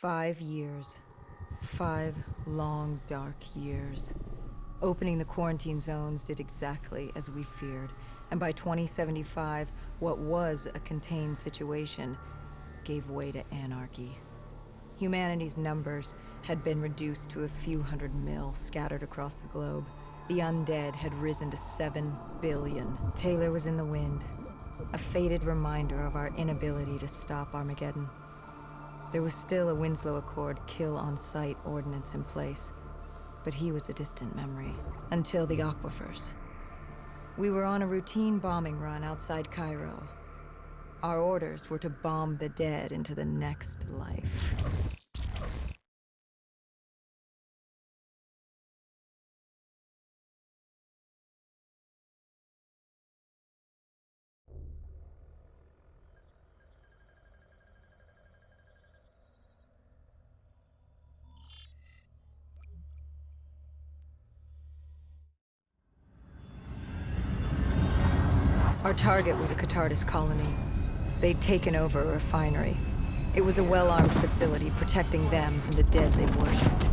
5 years. 5 long, dark years. Opening the quarantine zones did exactly as we feared, and by 2075, what was a contained situation gave way to anarchy. Humanity's numbers had been reduced to a few hundred mil scattered across the globe. The undead had risen to 7 billion. Taylor was in the wind, a faded reminder of our inability to stop Armageddon. There was still a Winslow Accord kill-on-sight ordinance in place, but he was a distant memory. Until the aquifers. We were on a routine bombing run outside Cairo. Our orders were to bomb the dead into the next life. Our target was a Catardus colony. They'd taken over a refinery. It was a well-armed facility protecting them from the dead they worshipped.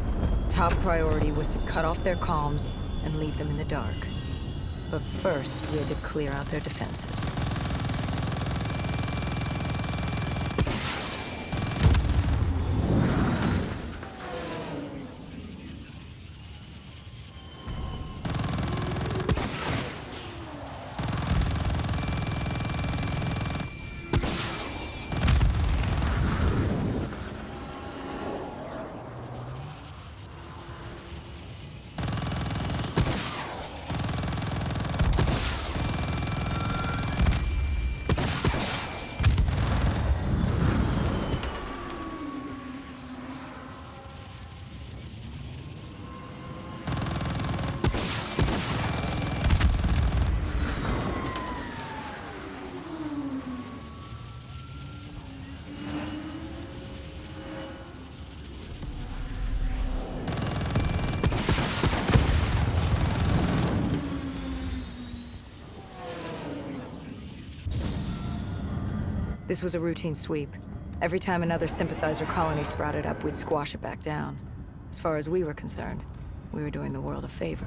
Top priority was to cut off their comms and leave them in the dark. But first, we had to clear out their defenses. This was a routine sweep. Every time another sympathizer colony sprouted up, we'd squash it back down. As far as we were concerned, we were doing the world a favor.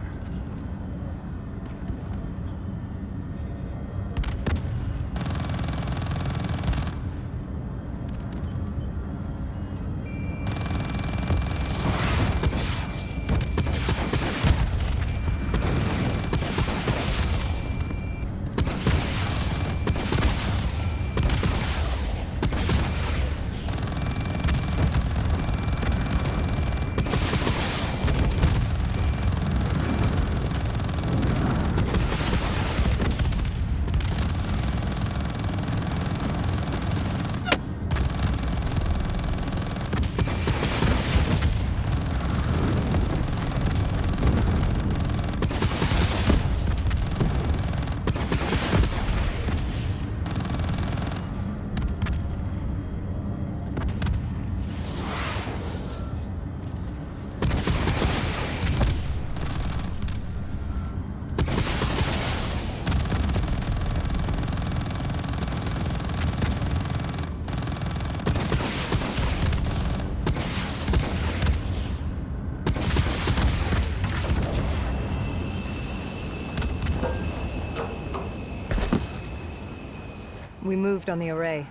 We moved on the array,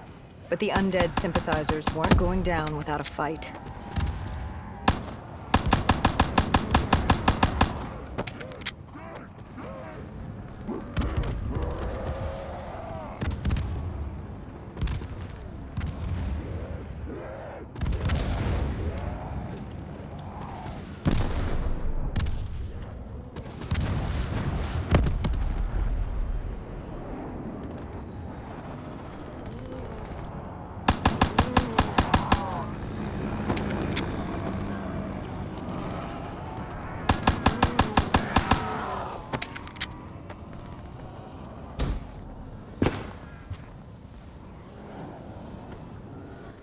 but the undead sympathizers weren't going down without a fight.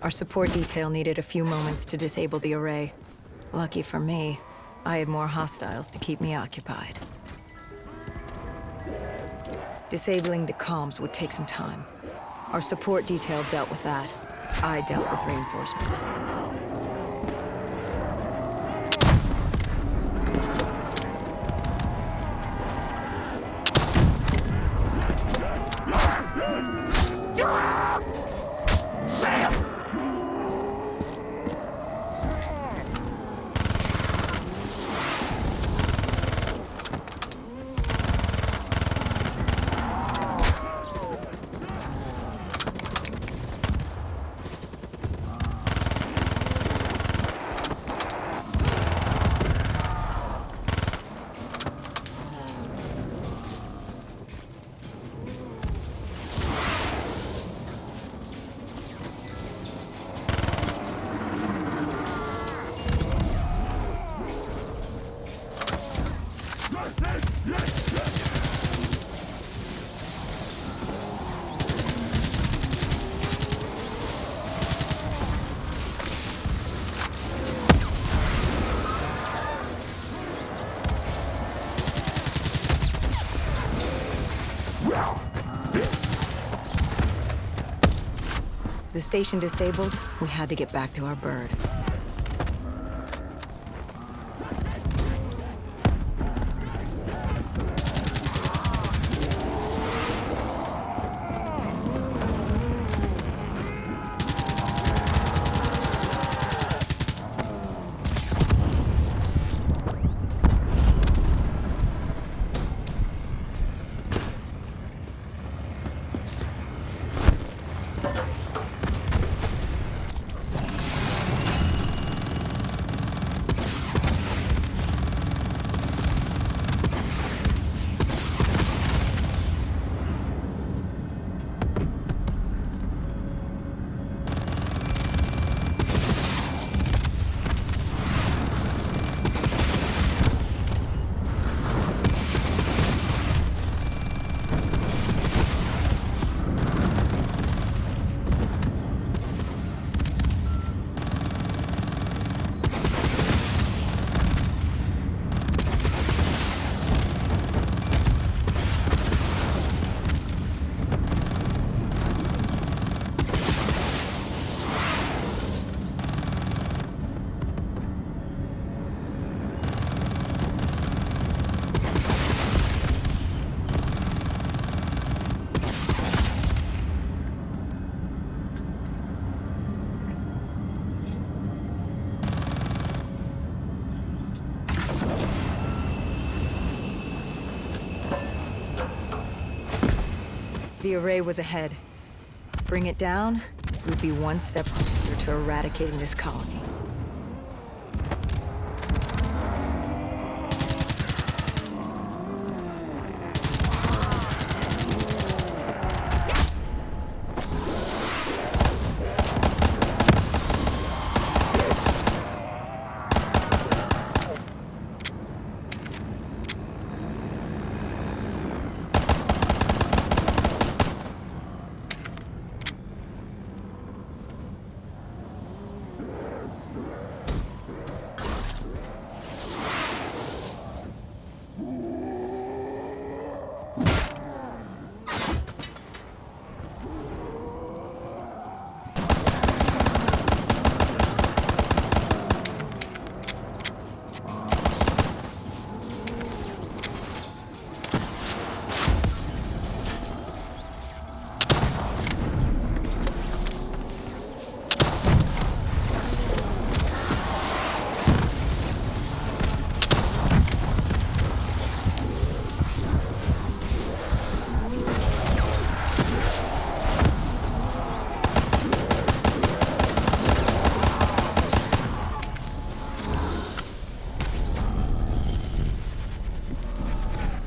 Our support detail needed a few moments to disable the array. Lucky for me, I had more hostiles to keep me occupied. Disabling the comms would take some time. Our support detail dealt with that. I dealt with reinforcements. Sam! The station disabled, we had to get back to our bird. The array was ahead. Bring it down, we'd be one step closer to eradicating this colony.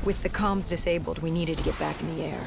With the comms disabled, we needed to get back in the air.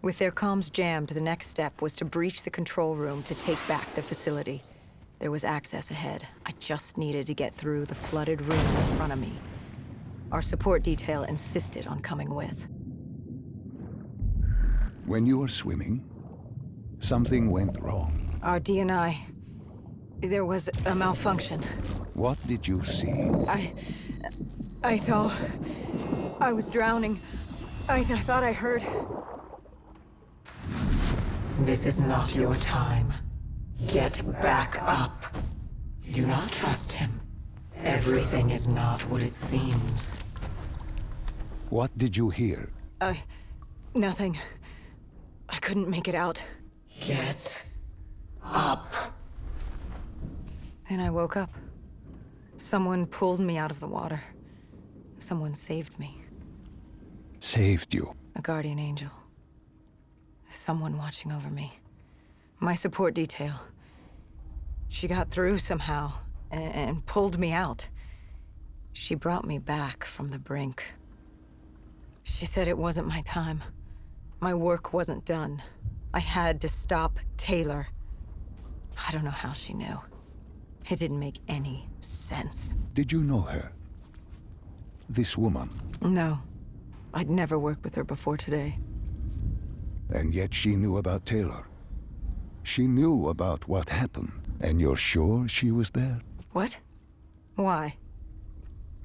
With their comms jammed, the next step was to breach the control room to take back the facility. There was access ahead. I just needed to get through the flooded room in front of me. Our support detail insisted on coming with. When you were swimming, something went wrong. Our DNI... There was a malfunction. What did you see? I saw... I was drowning. I thought I heard... This is not your time. Get back up. Do not trust him. Everything is not what it seems. What did you hear? Nothing. I couldn't make it out. Get up. Then I woke up. Someone pulled me out of the water. Someone saved me. Saved you? A guardian angel. Someone watching over me. My support detail. She got through somehow, and pulled me out. She brought me back from the brink. She said it wasn't my time. My work wasn't done. I had to stop Taylor. I don't know how she knew. It didn't make any sense. Did you know her? This woman? No. I'd never worked with her before today. And yet she knew about Taylor. She knew about what happened. And you're sure she was there? What? Why?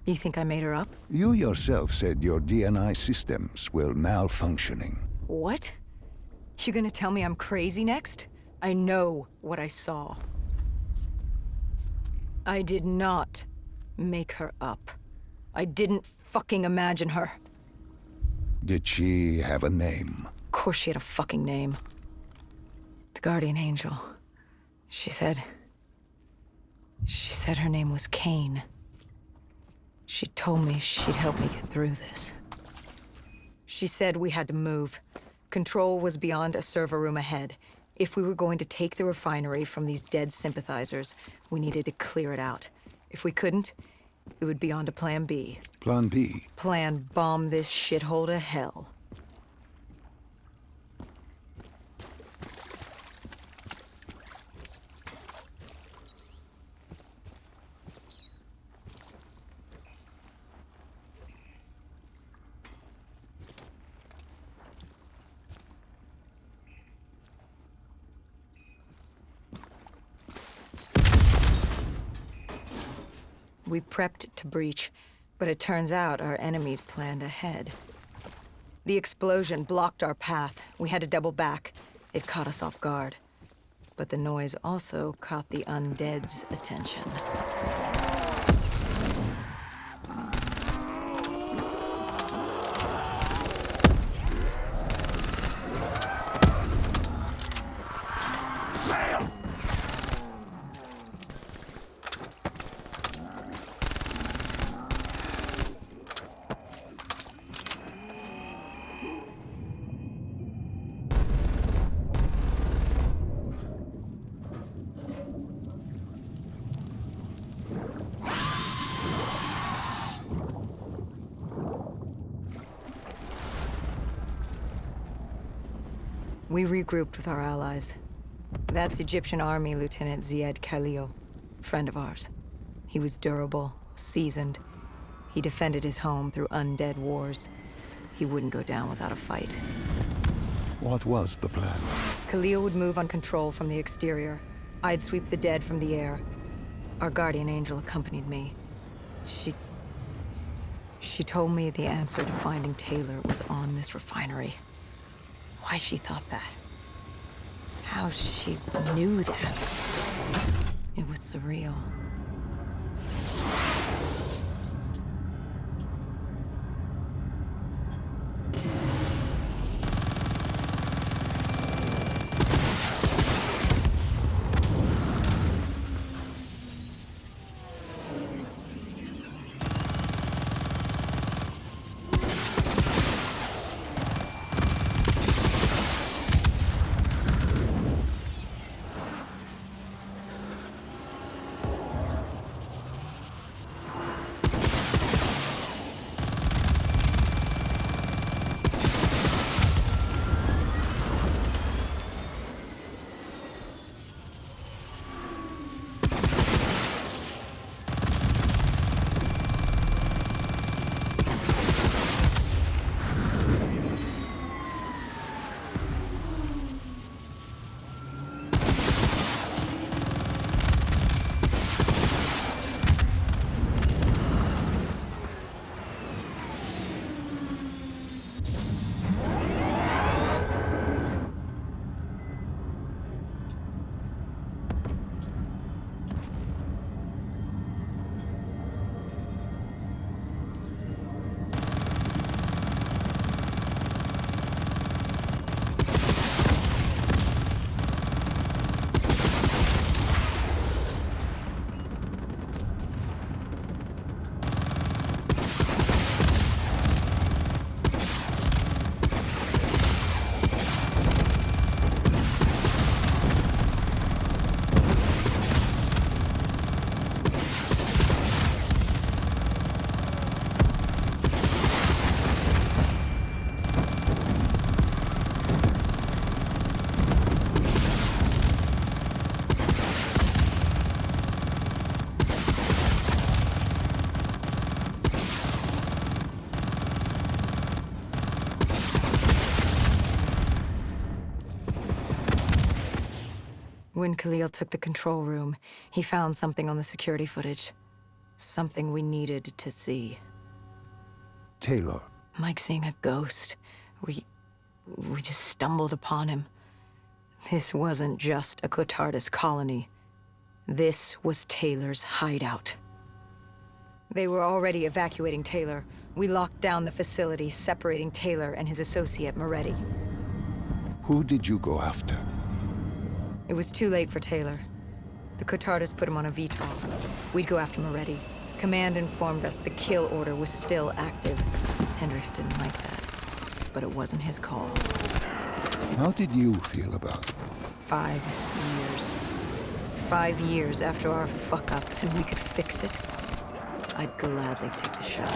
You think I made her up? You yourself said your DNI systems were malfunctioning. What? You gonna tell me I'm crazy next? I know what I saw. I did not make her up. I didn't fucking imagine her. Did she have a name? Of course she had a fucking name. The Guardian Angel. She said her name was Kane. She told me she'd help me get through this. She said we had to move. Control was beyond a server room ahead. If we were going to take the refinery from these dead sympathizers, we needed to clear it out. If we couldn't, it would be on to Plan B. Plan B? Plan bomb this shithole to hell. We prepped to breach, but it turns out our enemies planned ahead. The explosion blocked our path. We had to double back. It caught us off guard. But the noise also caught the undead's attention. We regrouped with our allies. That's Egyptian Army Lieutenant Ziad Khalil, friend of ours. He was durable, seasoned. He defended his home through undead wars. He wouldn't go down without a fight. What was the plan? Khalil would move on control from the exterior. I'd sweep the dead from the air. Our guardian angel accompanied me. She told me the answer to finding Taylor was on this refinery. Why she thought that? How she knew that? It was surreal. When Khalil took the control room, he found something on the security footage. Something we needed to see. Taylor. Like seeing a ghost. We just stumbled upon him. This wasn't just a Cotardus colony. This was Taylor's hideout. They were already evacuating Taylor. We locked down the facility, separating Taylor and his associate, Moretti. Who did you go after? It was too late for Taylor. The Cotardus put him on a VTOL. We'd go after Moretti. Command informed us the kill order was still active. Hendricks didn't like that, but it wasn't his call. How did you feel about it? 5 years. 5 years after our fuck-up, and we could fix it. I'd gladly take the shot.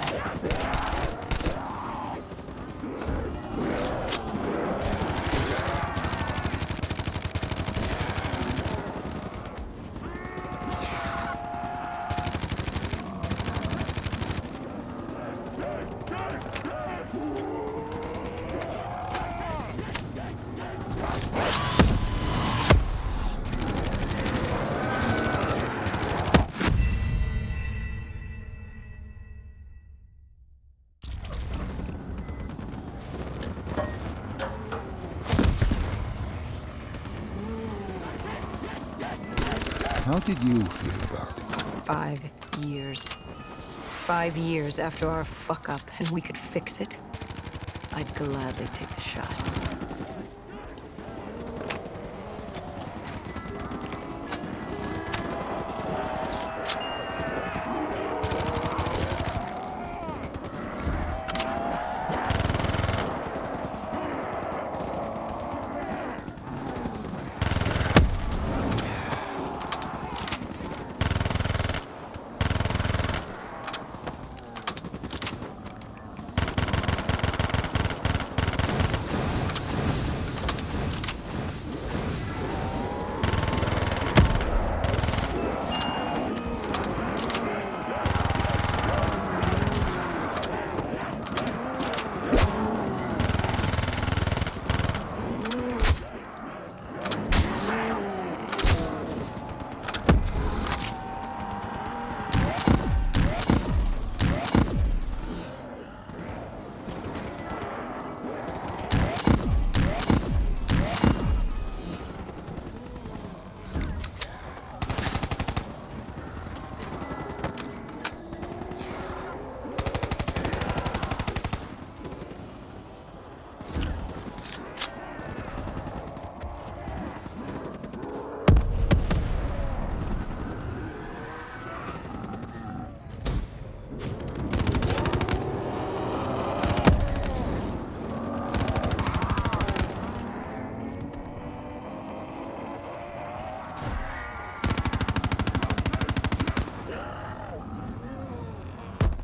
How did you feel about it? 5 years. 5 years after our fuck-up, and we could fix it. I'd gladly take the shot.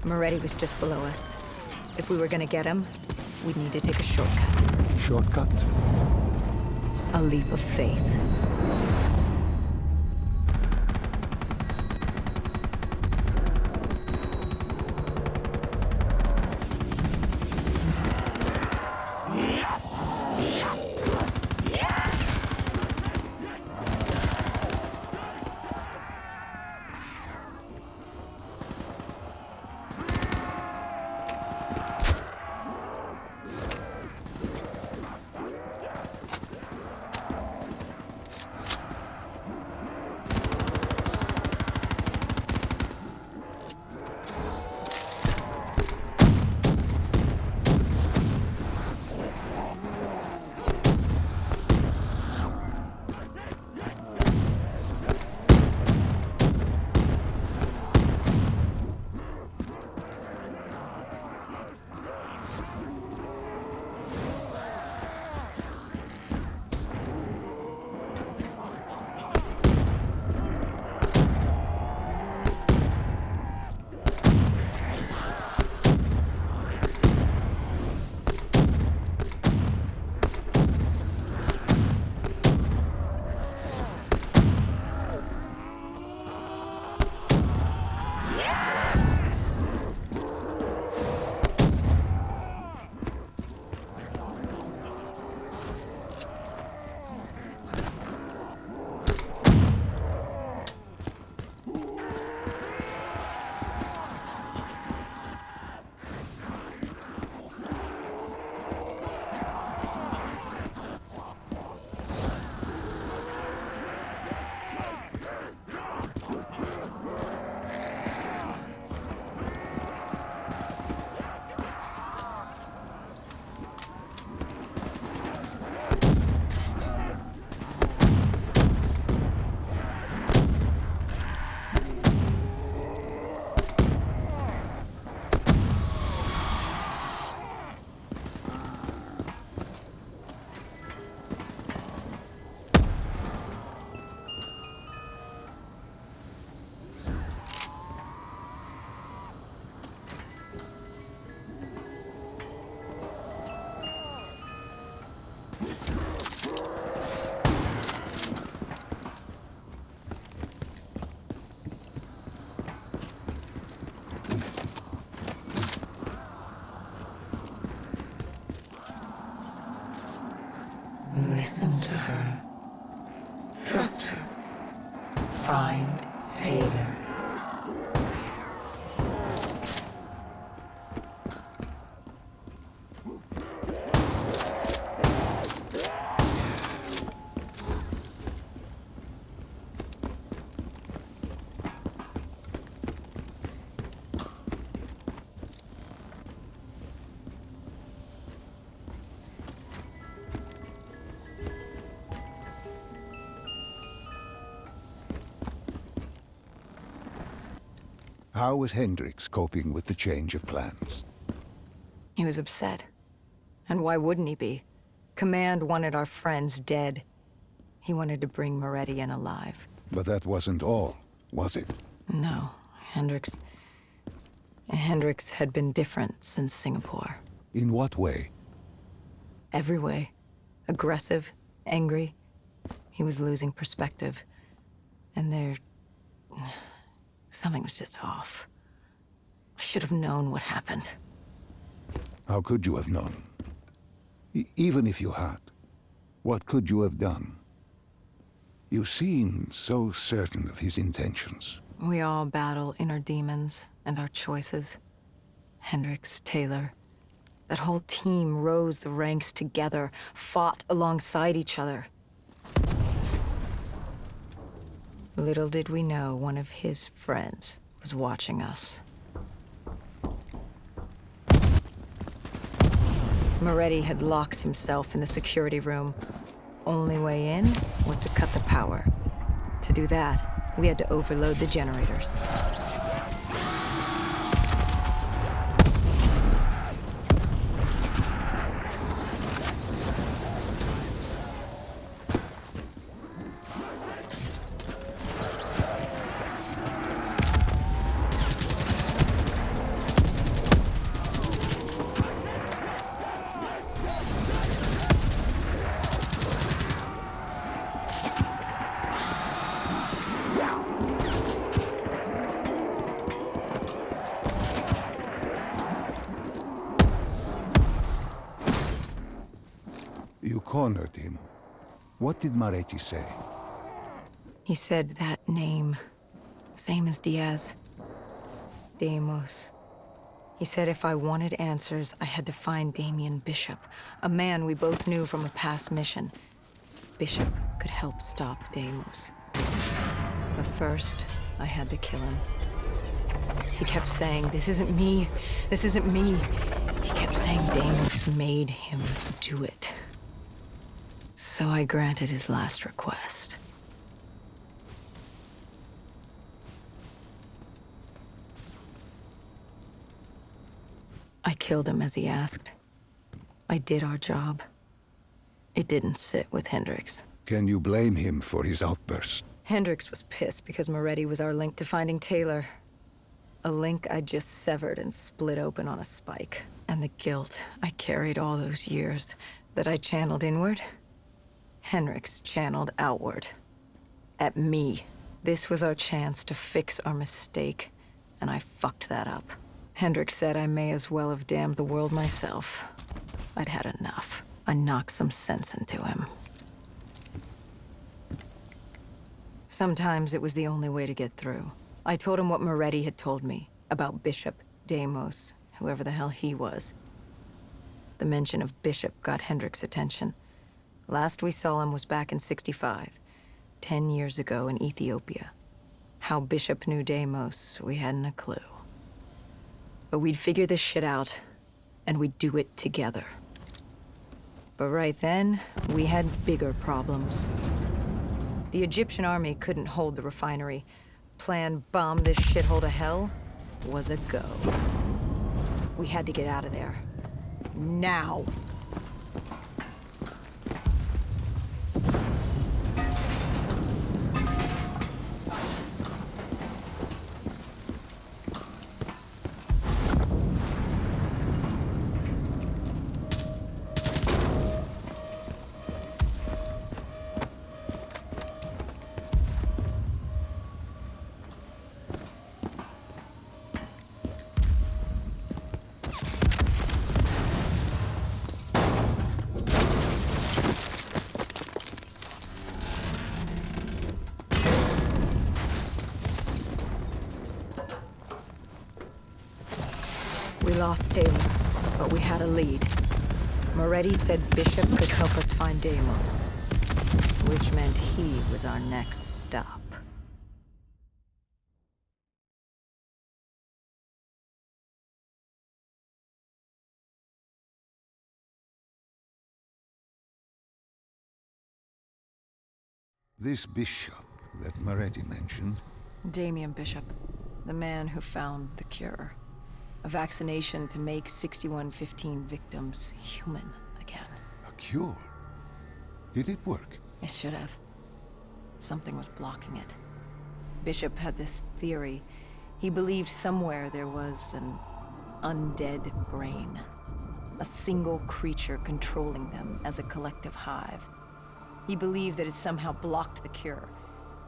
Moretti was just below us. If we were gonna get him, we'd need to take a shortcut. Shortcut? A leap of faith. Listen to her. Trust her. Find Taylor. How was Hendricks coping with the change of plans? He was upset. And why wouldn't he be? Command wanted our friends dead. He wanted to bring Moretti in alive. But that wasn't all, was it? No, Hendricks had been different since Singapore. In what way? Every way. Aggressive, angry. He was losing perspective. And something was just off. I should have known what happened. How could you have known? Even if you had, what could you have done? You seem so certain of his intentions. We all battle inner demons and our choices. Hendricks, Taylor. That whole team rose the ranks together, fought alongside each other. Little did we know one of his friends was watching us. Moretti had locked himself in the security room. Only way in was to cut the power. To do that, we had to overload the generators. You cornered him. What did Moretti say? He said that name, same as Diaz. Deimos. He said if I wanted answers, I had to find Damien Bishop, a man we both knew from a past mission. Bishop could help stop Deimos. But first, I had to kill him. He kept saying, "This isn't me, this isn't me." He kept saying Deimos made him do it. So I granted his last request. I killed him as he asked. I did our job. It didn't sit with Hendricks. Can you blame him for his outburst? Hendricks was pissed because Moretti was our link to finding Taylor. A link I just severed and split open on a spike. And the guilt I carried all those years that I channeled inward, Hendricks channeled outward. At me. This was our chance to fix our mistake, and I fucked that up. Hendricks said I may as well have damned the world myself. I'd had enough. I knocked some sense into him. Sometimes it was the only way to get through. I told him what Moretti had told me about Bishop, Deimos, whoever the hell he was. The mention of Bishop got Hendricks' attention. Last we saw him was back in '65, 10 years ago in Ethiopia. How Bishop knew Deimos, we hadn't a clue. But we'd figure this shit out, and we'd do it together. But right then, we had bigger problems. The Egyptian army couldn't hold the refinery. Plan bomb this shithole to hell was a go. We had to get out of there. Now! lost Taylor, but we had a lead. Moretti said Bishop could help us find Deimos, which meant he was our next stop. This bishop that Moretti mentioned, Damien Bishop, the man who found the cure. A vaccination to make 6115 victims human again. a cure. Did it work? It should have. Something was blocking it. Bishop had this theory. He believed somewhere there was an undead brain. A single creature controlling them as a collective hive. He believed that it somehow blocked the cure.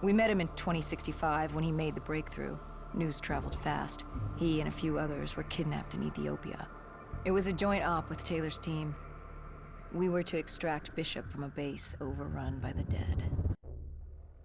We met him in 2065 when he made the breakthrough. News traveled fast. He and a few others were kidnapped in Ethiopia. It was a joint op with Taylor's team. We were to extract Bishop from a base overrun by the dead.